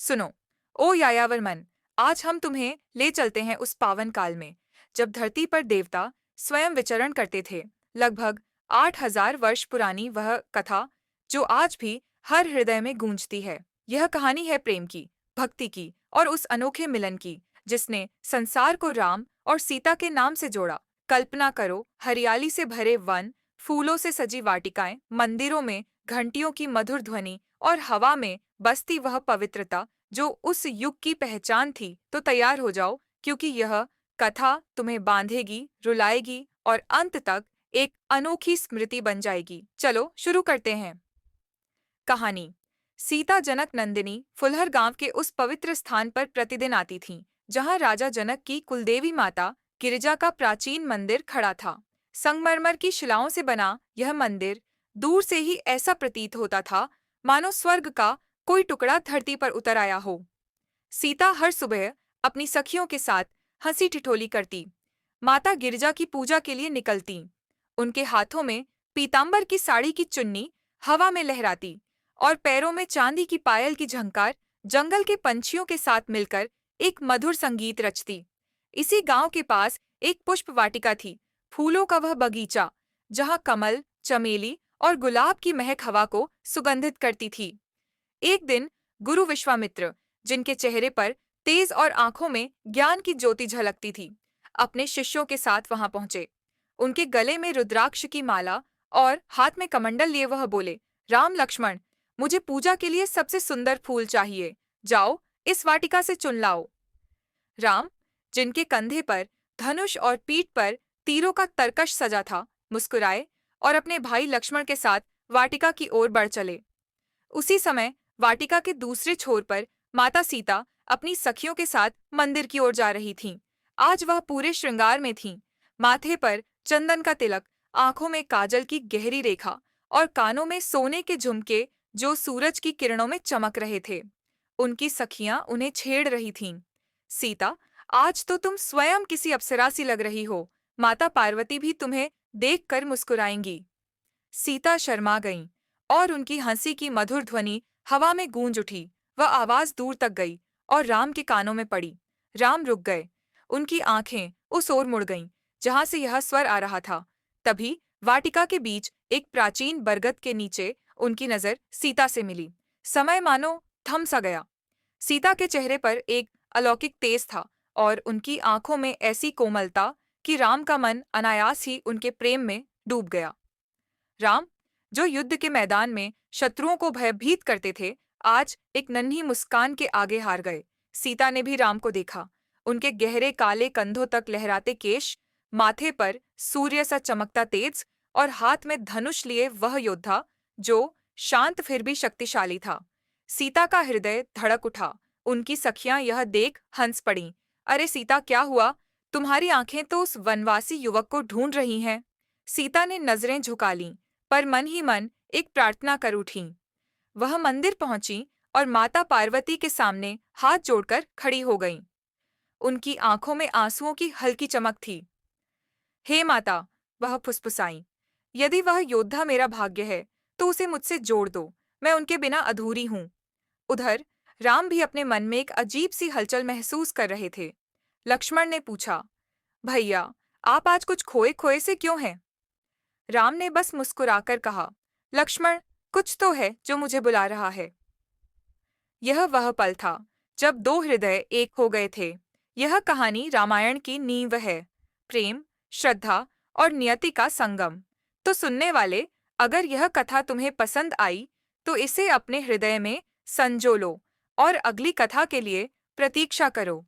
सुनो, ओ यायावर मन, आज हम तुम्हें ले चलते हैं उस पावन काल में, जब धरती पर देवता स्वयं विचरण करते थे। लगभग 8,000 वर्ष पुरानी वह कथा, जो आज भी हर हृदय में गूंजती है। यह कहानी है प्रेम की, भक्ति की और उस अनोखे मिलन की, जिसने संसार को राम और सीता के नाम से जोड़ा। कल्पना करो, हरियाली से भरे वन, फूलों से सजी वाटिकाएं, मंदिरों में घंटियों की मधुर ध्वनि और हवा में बसती वह पवित्रता जो उस युग की पहचान थी। तो तैयार हो जाओ, क्योंकि यह कथा तुम्हें बांधेगी, रुलाएगी और अंत तक एक अनोखी स्मृति बन जाएगी। चलो शुरू करते हैं। कहानी। सीता जनक नंदिनी फुलहर गांव के उस पवित्र स्थान पर प्रतिदिन आती थीं, जहां राजा जनक की कुलदेवी माता गिरिजा का प्राचीन मंदिर खड़ा था। संगमरमर की शिलाओं से बना यह मंदिर दूर से ही ऐसा प्रतीत होता था, मानो स्वर्ग का कोई टुकड़ा धरती पर उतर आया हो। सीता हर सुबह अपनी सखियों के साथ हंसी ठिठोली करती, माता गिरिजा की पूजा के लिए निकलती। उनके हाथों में पीतांबर की साड़ी की चुन्नी हवा में लहराती और पैरों में चांदी की पायल की झंकार जंगल के पंछियों के साथ मिलकर एक मधुर संगीत रचती। इसी गांव के पास एक पुष्प वाटिका थी, फूलों का वह बगीचा, जहां कमल, चमेली और गुलाब की महक हवा को सुगंधित करती थी। एक दिन गुरु विश्वामित्र, जिनके चेहरे पर तेज और आंखों में ज्ञान की ज्योति झलकती थी, अपने शिष्यों के साथ वहां पहुंचे। उनके गले में रुद्राक्ष की माला और हाथ में कमंडल लिए वह बोले, राम लक्ष्मण, मुझे पूजा के लिए सबसे सुंदर फूल चाहिए। जाओ, इस वाटिका से चुन लाओ। राम, जिनके कंधे पर धनुष और पीठ पर तीरों का तरकश सजा था, मुस्कुराए और अपने भाई लक्ष्मण के साथ वाटिका की ओर बढ़ चले। उसी समय वाटिका के दूसरे छोर पर माता सीता अपनी सखियों के साथ मंदिर की ओर जा रही थीं। आज वह पूरे श्रृंगार में थीं, माथे पर चंदन का तिलक, आंखों में काजल की गहरी रेखा और कानों में सोने के झुमके जो सूरज की किरणों में चमक रहे थे। उनकी सखियां उन्हें छेड़ रही थीं। सीता, आज तो तुम स्वयं किसी अप्सरा सी लग रही हो। माता पार्वती भी तुम्हें देखकर मुस्कुराएंगी। सीता शर्मा गईं और उनकी हंसी की मधुर ध्वनि हवा में गूंज उठी। वह आवाज दूर तक गई और राम के कानों में पड़ी। राम रुक गए। उनकी आंखें उस ओर मुड़ गईं जहां से यह स्वर आ रहा था। तभी वाटिका के बीच एक प्राचीन बरगद के नीचे उनकी नजर सीता से मिली। समय मानो थम सा गया। सीता के चेहरे पर एक अलौकिक तेज था और उनकी आंखों में ऐसी कोमलता कि राम का मन अनायास ही उनके प्रेम में डूब गया। राम, जो युद्ध के मैदान में शत्रुओं को भयभीत करते थे, आज एक नन्ही मुस्कान के आगे हार गए। सीता ने भी राम को देखा। उनके गहरे काले कंधों तक लहराते केश, माथे पर सूर्य सा चमकता तेज और हाथ में धनुष लिए वह योद्धा, जो शांत फिर भी शक्तिशाली था। सीता का हृदय धड़क उठा। उनकी सखियां यह देख हंस पड़ीं। अरे सीता, क्या हुआ? तुम्हारी आंखें तो उस वनवासी युवक को ढूंढ रही हैं। सीता ने नजरें झुका लीं, पर मन ही मन एक प्रार्थना कर उठीं। वह मंदिर पहुंची और माता पार्वती के सामने हाथ जोड़कर खड़ी हो गईं। उनकी आंखों में आंसुओं की हल्की चमक थी। हे माता, वह फुसफुसाईं, यदि वह योद्धा मेरा भाग्य है, तो उसे मुझसे जोड़ दो। मैं उनके बिना अधूरी हूं। उधर राम भी अपने मन में एक अजीब सी हलचल महसूस कर रहे थे। लक्ष्मण ने पूछा, भैया, आप आज कुछ खोए खोए से क्यों हैं? राम ने बस मुस्कुराकर कहा, लक्ष्मण, कुछ तो है जो मुझे बुला रहा है। यह वह पल था जब दो हृदय एक हो गए थे। यह कहानी रामायण की नींव है, प्रेम, श्रद्धा और नियति का संगम। तो सुनने वाले, अगर यह कथा तुम्हें पसंद आई, तो इसे अपने हृदय में संजो लो और अगली कथा के लिए प्रतीक्षा करो।